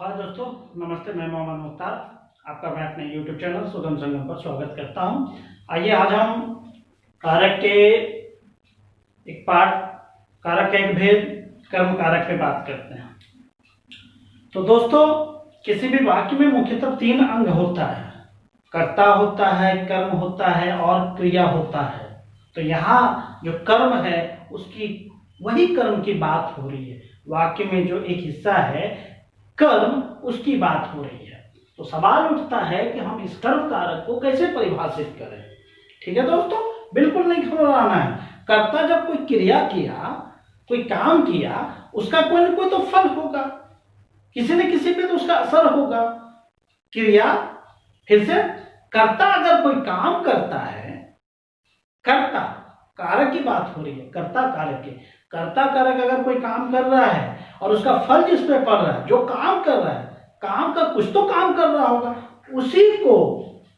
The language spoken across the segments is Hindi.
हाँ दोस्तों, नमस्ते। मैं मोहम्मद मुख्तार आपका मैं अपने YouTube चैनल सुगम संगम पर स्वागत करता हूँ। आइए आज हम कारक के एक पार्ट, कारक का एक भेद, कर्म कारक पे बात करते हैं। तो दोस्तों, किसी भी वाक्य में मुख्यतः तीन अंग होता है। कर्ता होता है, कर्म होता है और क्रिया होता है। तो यहाँ जो कर्म है उसकी वही कर्म की बात हो रही है। वाक्य में जो एक हिस्सा है कर्म, उसकी बात हो रही है। तो सवाल उठता है कि हम इस कर्म कारक को कैसे परिभाषित करें। ठीक है दोस्तों, बिल्कुल नहीं घबराना है। कर्ता जब कोई क्रिया किया, कोई काम किया, उसका कोई ना कोई तो फल होगा, किसी न किसी पे तो उसका असर होगा। क्रिया, फिर से कर्ता अगर कोई काम करता है, कर्ता कारक की बात हो रही है, कर्ता कारक की। कर्ता कारक अगर कोई काम कर रहा है और उसका फल जिस पे पड़ रहा है, जो काम कर रहा है, काम का कुछ तो काम कर रहा होगा, उसी को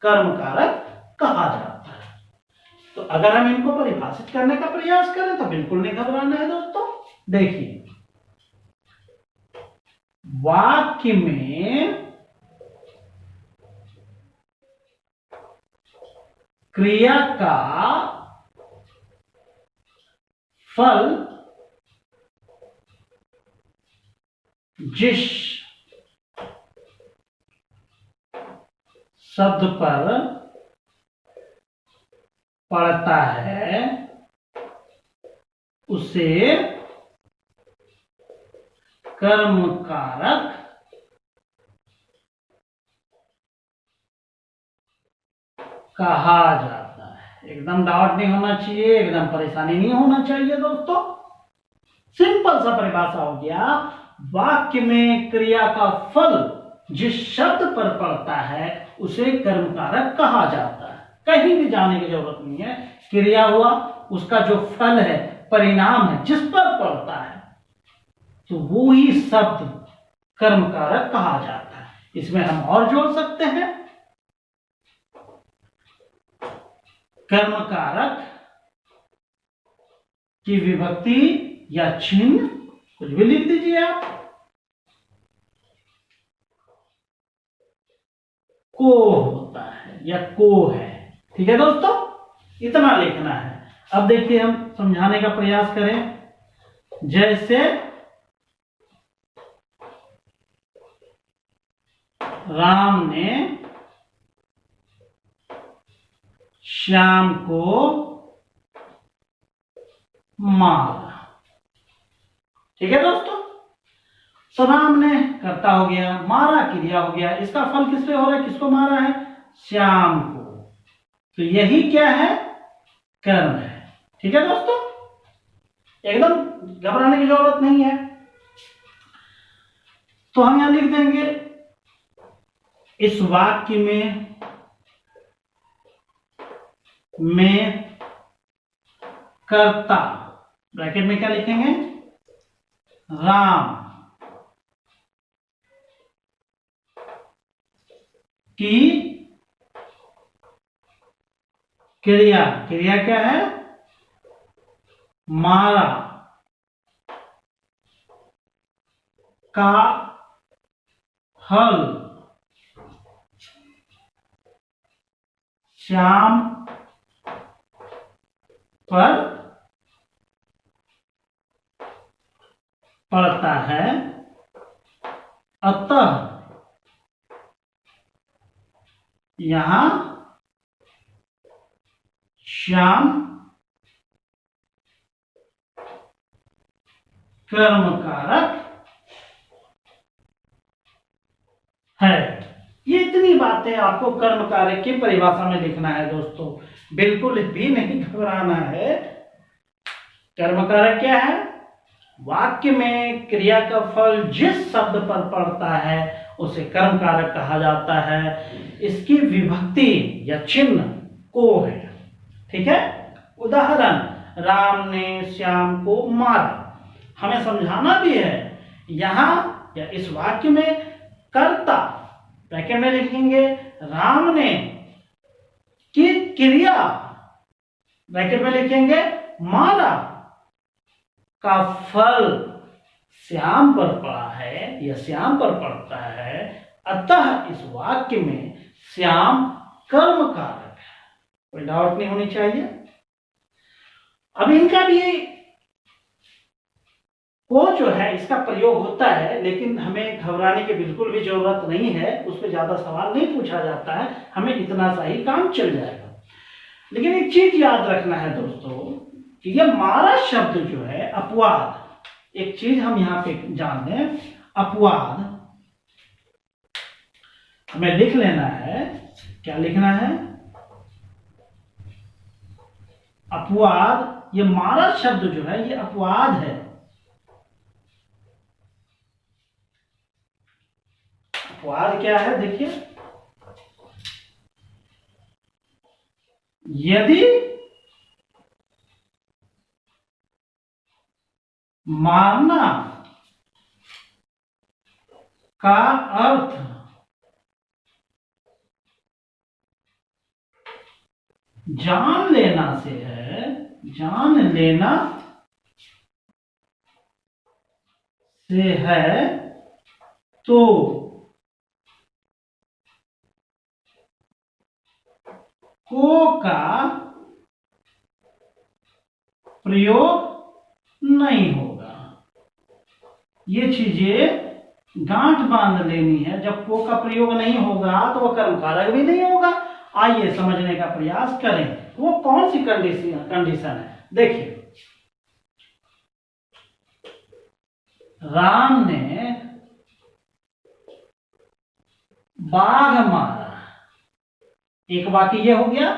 कर्म कारक कहा जाता है। तो अगर हम इनको परिभाषित करने का प्रयास करें तो बिल्कुल नहीं घबराना है दोस्तों। देखिए, वाक्य में क्रिया का फल जिस शब्द पर पड़ता है उसे कर्म कारक कहा जाता है। एकदम डाउट नहीं होना चाहिए, एकदम परेशानी नहीं होना चाहिए दोस्तों। सिंपल सा परिभाषा हो गया, वाक्य में क्रिया का फल जिस शब्द पर पड़ता है उसे कर्म कारक कहा जाता है। कहीं भी जाने की जरूरत नहीं है। क्रिया हुआ, उसका जो फल है, परिणाम है, जिस पर पड़ता है, तो वो ही शब्द कर्म कारक कहा जाता है। इसमें हम और जोड़ सकते हैं, कर्म कारक की विभक्ति या चिन्ह, कुछ भी लिख दीजिए आप। को होता है या को है। ठीक है दोस्तों, इतना लिखना है। अब देखिए, हम समझाने का प्रयास करें। जैसे राम ने श्याम को मारा। ठीक है दोस्तों, तो राम ने कर्ता हो गया, मारा क्रिया हो गया। इसका फल किस पे हो रहा है, किसको मारा है? श्याम को। तो यही क्या है? कर्म है। ठीक है दोस्तों, एकदम घबराने की जरूरत नहीं है। तो हम यहां लिख देंगे, इस वाक्य में कर्ता, ब्रैकेट में क्या लिखेंगे? राम की क्रिया, क्रिया क्या है? मारा का फल श्याम पर पड़ता है, अतः यहां श्याम कर्म कारक है। ये इतनी बातें आपको कर्म कारक की परिभाषा में लिखना है दोस्तों, बिल्कुल भी नहीं घबराना है। कर्म कारक क्या है? वाक्य में क्रिया का फल जिस शब्द पर पड़ता है उसे कर्म कारक कहा जाता है। इसकी विभक्ति या चिन्ह को है। ठीक है, उदाहरण, राम ने श्याम को मारा। हमें समझाना भी है, यहां या इस वाक्य में कर्ता, ब्रैकेट में लिखेंगे, राम ने की क्रिया, ब्रैकेट में लिखेंगे, मारा का फल श्याम पर पड़ा है या श्याम पर पड़ता है, अतः इस वाक्य में श्याम कर्म कारक है। कोई डाउट नहीं होनी चाहिए। अब इनका भी को जो है इसका प्रयोग होता है, लेकिन हमें घबराने की बिल्कुल भी जरूरत नहीं है, उस पर ज्यादा सवाल नहीं पूछा जाता है, हमें इतना सा ही काम चल जाएगा। लेकिन एक चीज याद रखना है दोस्तों कि ये मारा शब्द जो है अपवाद, एक चीज हम यहां पे जान लें, अपवाद हमें लिख लेना है। क्या लिखना है? अपवाद। ये मारा शब्द जो है ये अपवाद है। अपवाद क्या है? देखिए, यदि मारना का अर्थ जान लेना से है, जान लेना से है, तो को का प्रयोग नहीं होगा। ये चीजें गांठ बांध लेनी है। जब को का प्रयोग नहीं होगा तो वह कर्म कारक भी नहीं होगा। आइए समझने का प्रयास करें। वो कौन सी कंडीशन है? देखिए, राम ने बाघ मारा, एक वाक्य ये हो गया।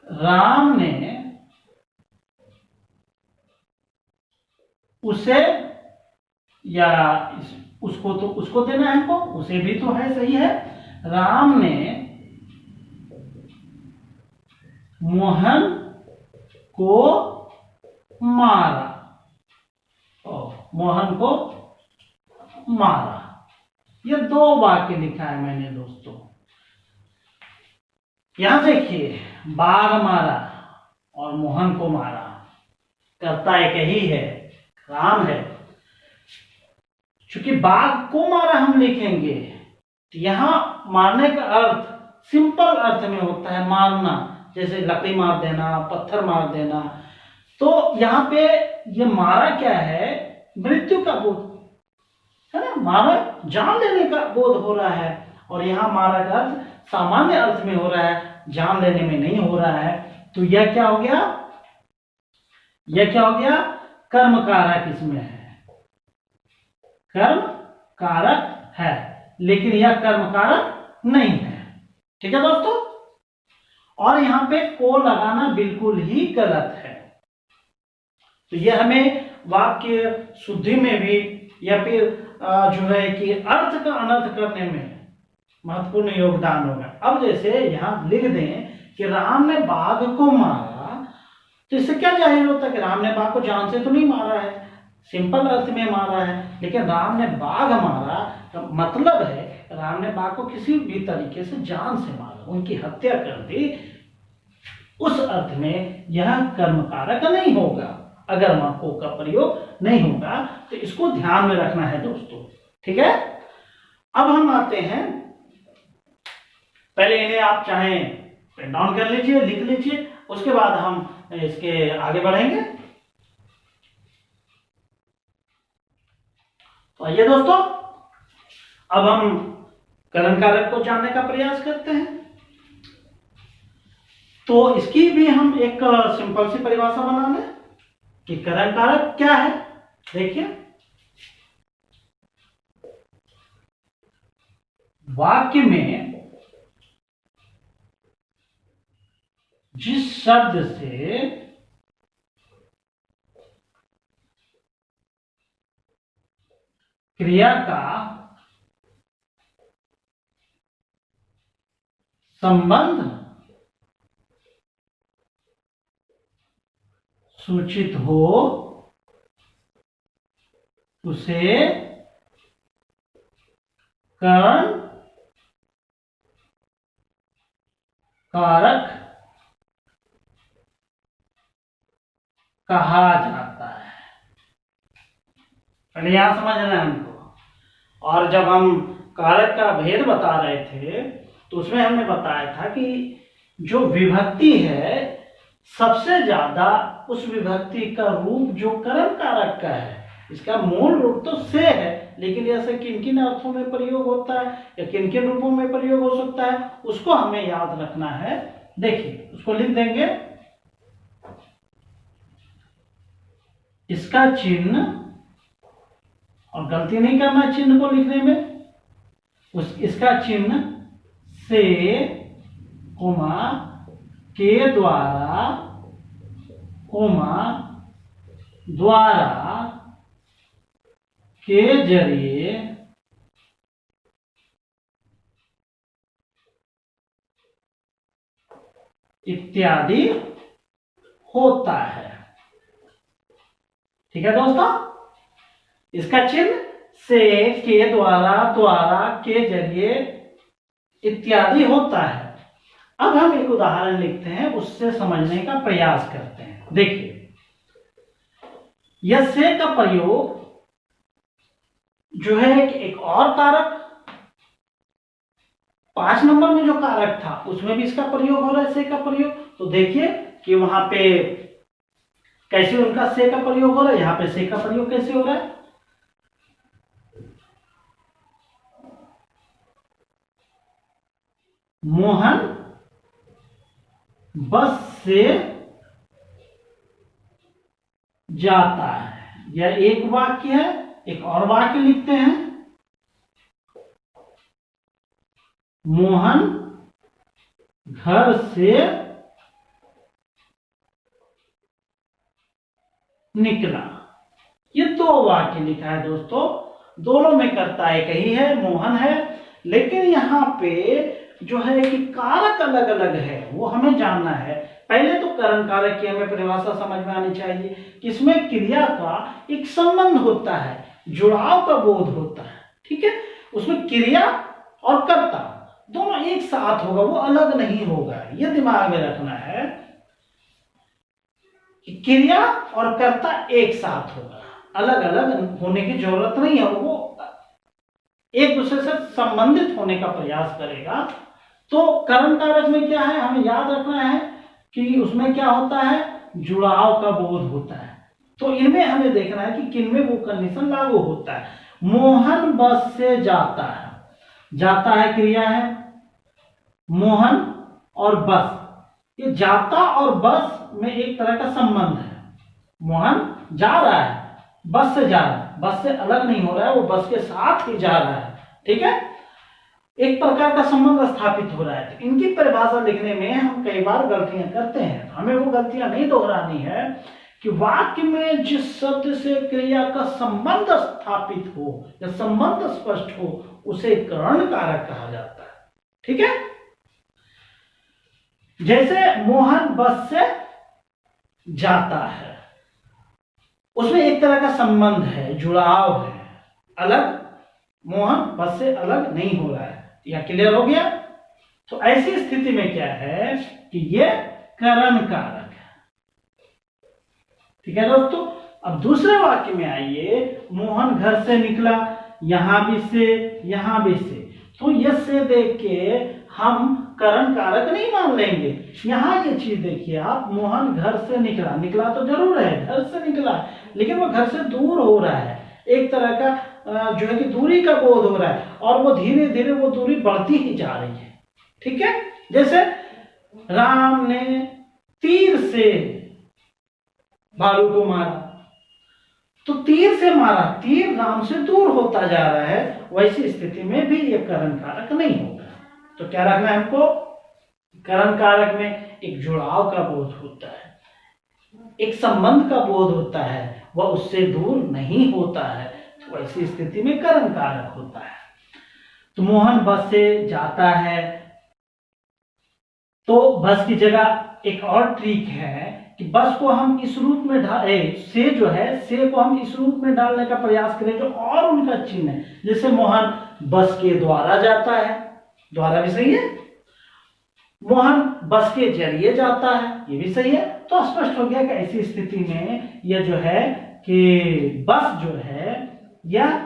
राम ने उसे या उसको, तो उसको देना है हमको, उसे भी तो है, सही है। राम ने मोहन को मारा, मोहन को मारा। ये दो वाक्य लिखा है मैंने दोस्तों। यहां देखिए, बाघ मारा और मोहन को मारा, कर्ता एक ही है, राम है। चूंकि बाघ को मारा हम लिखेंगे, तो यहां मारने का अर्थ सिंपल अर्थ में होता है मारना, जैसे लकड़ी मार देना, पत्थर मार देना। तो यहां पे ये मारा क्या है? मृत्यु का बोध है ना, मारा जान लेने का बोध हो रहा है। और यहां मारा का अर्थ सामान्य अर्थ में हो रहा है, जान लेने में नहीं हो रहा है। तो यह क्या हो गया? यह क्या हो गया? कर्म कारक इसमें है, कर्म कारक है, लेकिन यह कर्म कारक नहीं है। ठीक है दोस्तों? और यहां पे को लगाना बिल्कुल ही गलत है। तो यह हमें वाक्य शुद्धि में भी या फिर जो है कि अर्थ का अनर्थ करने में महत्वपूर्ण योगदान होगा। अब जैसे यहां लिख दें कि राम ने बाघ को मारा, तो इससे क्या जाहिर होता है कि राम ने बाघ को जान से तो नहीं मारा है, सिंपल अर्थ में मारा है। लेकिन राम ने बाघ मारा का मतलब है राम ने बाघ को किसी भी तरीके से जान से मारा, उनकी हत्या कर दी। उस अर्थ में यह कर्म कारक नहीं होगा अगर को का प्रयोग नहीं होगा। तो इसको ध्यान में रखना है दोस्तों। ठीक है? अब हम आते हैं, पहले इन्हें आप चाहें पेन डाउन कर लीजिए, लिख लीजिए, उसके बाद हम इसके आगे बढ़ेंगे। तो आइए दोस्तों, अब हम करण कारक को जानने का प्रयास करते हैं। तो इसकी भी हम एक सिंपल सी परिभाषा बना लें कि करण कारक क्या है। देखिए, वाक्य में जिस शब्द से क्रिया का संबंध सूचित हो उसे करण कारक कहा जाता है। पहले यहां समझना है हमको। और जब हम कारक का भेद बता रहे थे तो उसमें हमने बताया था कि जो विभक्ति है सबसे ज्यादा उस विभक्ति का रूप जो करण कारक का है, इसका मूल रूप तो से है, लेकिन ऐसे किन किन अर्थों में प्रयोग होता है या किन किन रूपों में प्रयोग हो सकता है उसको हमें याद रखना है। देखिए उसको लिख देंगे, इसका चिन्ह, और गलती नहीं करना चिन्ह को लिखने में, इसका चिन्ह से कोमा के द्वारा कोमा द्वारा के जरिए इत्यादि होता है। ठीक है दोस्तों, इसका चिन्ह से के द्वारा द्वारा के जरिए इत्यादि होता है। अब हम एक उदाहरण लिखते हैं, उससे समझने का प्रयास करते हैं। देखिए यह से का प्रयोग जो है एक और कारक 5 नंबर में जो कारक था उसमें भी इसका प्रयोग हो रहा है, से का प्रयोग। तो देखिए कि वहां पे कैसे उनका से का प्रयोग हो रहा है, यहां पे से का प्रयोग कैसे हो रहा है। मोहन बस से जाता है, यह एक वाक्य है। एक और वाक्य लिखते हैं, मोहन घर से निकला। ये 2 वाक्य लिखा है दोस्तों, दोनों में कर्ता एक ही है, मोहन है, लेकिन यहां पे जो है कि कारक अलग अलग है, वो हमें जानना है। पहले तो करण कारक की हमें परिभाषा समझ में आनी चाहिए कि इसमें क्रिया का एक संबंध होता है, जुड़ाव का बोध होता है। ठीक है, उसमें क्रिया और कर्ता दोनों एक साथ होगा, वो अलग नहीं होगा। ये दिमाग में रखना है कि क्रिया और कर्ता एक साथ होगा, अलग अलग होने की जरूरत नहीं है, वो एक दूसरे से संबंधित होने का प्रयास करेगा। तो करण कारक में क्या है, हमें याद रखना है कि उसमें क्या होता है, जुड़ाव का बोध होता है। तो इनमें हमें देखना है कि किनमें वो कंडीशन लागू होता है। मोहन बस से जाता है, जाता है क्रिया है, मोहन और बस, ये जाता और बस में एक तरह का संबंध है। मोहन जा रहा है, बस से जा रहा है, बस से अलग नहीं हो रहा है, वो बस के साथ ही जा रहा है। ठीक है, एक प्रकार का संबंध स्थापित हो रहा है। तो इनकी परिभाषा लिखने में हम कई बार गलतियां करते हैं, हमें वो गलतियां नहीं दोहरानी है कि वाक्य में जिस शब्द से क्रिया का संबंध स्थापित हो या संबंध स्पष्ट हो उसे करण कारक कहा जाता है। ठीक है, जैसे मोहन बस से जाता है, उसमें एक तरह का संबंध है, जुड़ाव है, अलग, मोहन बस से अलग नहीं हो रहा है। यह क्लियर हो गया। तो ऐसी स्थिति में क्या है कि यह करण कारक है। ठीक है दोस्तों, अब दूसरे वाक्य में आइए, मोहन घर से निकला, यहां भी से यहां भी से, तो यह से देख के हम करण कारक नहीं मान लेंगे। यहां ये चीज देखिए आप, मोहन घर से निकला, निकला तो जरूर है, घर से निकला, लेकिन वो घर से दूर हो रहा है, एक तरह का जो है कि दूरी का बोध हो रहा है, और वो धीरे धीरे वो दूरी बढ़ती ही जा रही है। ठीक है, जैसे राम ने तीर से भालू को मारा, तो तीर से मारा, तीर राम से दूर होता जा रहा है, वैसी स्थिति में भी ये करण कारक नहीं होगा। तो क्या रखना है हमको, करण कारक में एक जुड़ाव का बोध होता है, एक संबंध का बोध होता है, वह उससे दूर नहीं होता है, तो ऐसी स्थिति में करण कारक होता है। तो मोहन बस से जाता है, तो बस की जगह एक और ट्रिक है कि बस को हम इस रूप में से जो है, से को हम इस रूप में डालने का प्रयास करें जो और उनका चिन्ह है। जैसे मोहन बस के द्वारा जाता है, द्वारा भी सही है, मोहन बस के जरिए जाता है, ये भी सही है, तो स्पष्ट हो गया कि ऐसी स्थिति में यह जो है कि बस जो है यह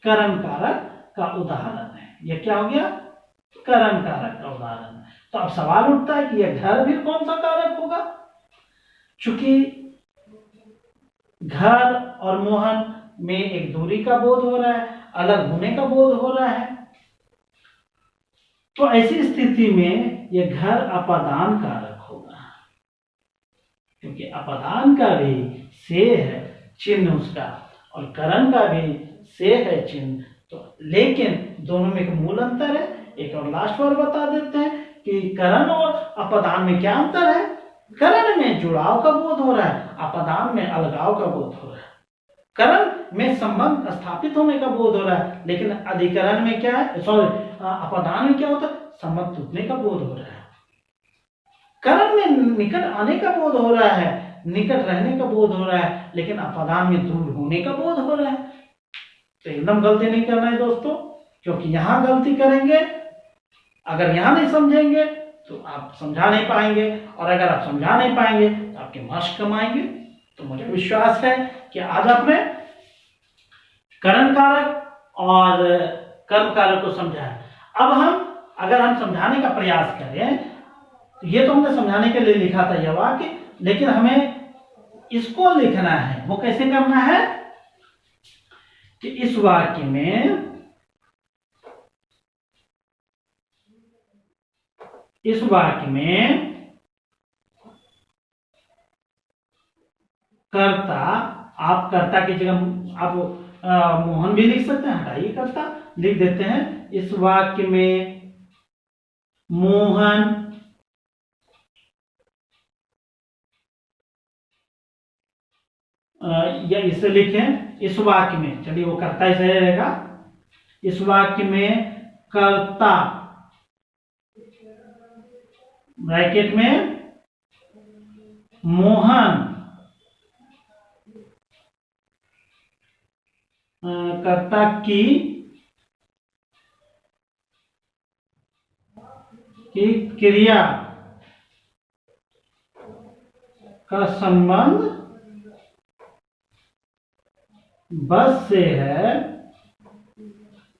करण कारक का उदाहरण है। यह क्या हो गया? करण कारक का उदाहरण है। तो अब सवाल उठता है कि यह घर भी कौन सा कारक होगा? चूंकि घर और मोहन में एक दूरी का बोध हो रहा है, अलग होने का बोध हो रहा है, तो ऐसी स्थिति में यह घर अपादान कारक होगा, क्योंकि अपादान का भी से है चिन्ह उसका और करण का भी से है चिन्ह। तो लेकिन दोनों में एक मूल अंतर है। एक और लास्ट बार बता देते हैं कि करण और अपादान में क्या अंतर है। करण में जुड़ाव का बोध हो रहा है, अपादान में अलगाव का बोध हो रहा है। करण में संबंध स्थापित होने का बोध हो रहा है, लेकिन अधिकरण में क्या है, अपादान में क्या होता है, संबंध टूटने का बोध हो रहा है। करण में निकट आने का बोध हो रहा है, निकट रहने का बोध हो रहा है, लेकिन अपादान में दूर होने का बोध हो रहा है। तो एकदम गलती नहीं करना है दोस्तों, क्योंकि यहां गलती करेंगे, अगर यहां नहीं समझेंगे तो आप समझा नहीं पाएंगे, और अगर आप समझा नहीं पाएंगे तो आपके मार्क्स कम आएंगे। तो मुझे विश्वास है कि आज आपने करण कारक और कर्म कारक को समझा है। अब अगर हम समझाने का प्रयास करें, तो ये तो हमने समझाने के लिए लिखा था यह वाक्य, लेकिन हमें इसको लिखना है। वो कैसे करना है कि इस वाक्य में कर्ता, आप कर्ता की जगह आप मोहन भी लिख सकते हैं, हटाइए कर्ता, लिख देते हैं इस वाक्य में मोहन या इसे लिखें इस वाक्य में, चलिए वो कर्ता ही सही रहेगा। इस वाक्य में कर्ता ब्रैकेट में मोहन कर्ता की क्रिया का संबंध बस से है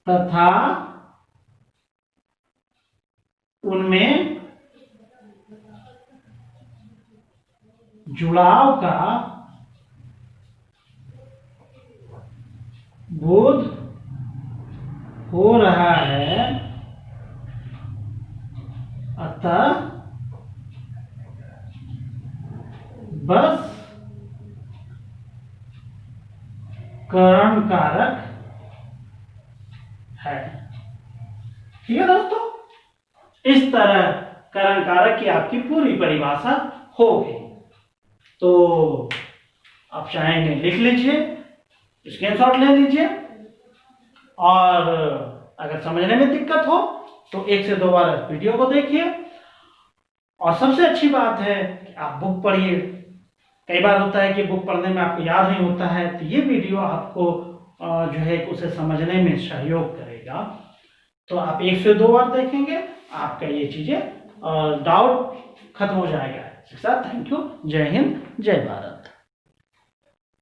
तथा उनमें जुड़ाव का बोध हो रहा है, अतः बस करण कारक है। ठीक है दोस्तों, इस तरह करण कारक की आपकी पूरी परिभाषा होगी। तो आप चाहेंगे लिख लीजिए, स्क्रीनशॉट ले लीजिए, और अगर समझने में दिक्कत हो तो 1 से 2 बार वीडियो को देखिए। और सबसे अच्छी बात है कि आप बुक पढ़िए। कई बार होता है कि बुक पढ़ने में आपको याद नहीं होता है, तो ये वीडियो आपको जो है उसे समझने में सहयोग करेगा। तो आप 1 से 2 बार देखेंगे, आपका ये चीजें डाउट खत्म हो जाएगा। Thank you. जय हिंद, जय भारत।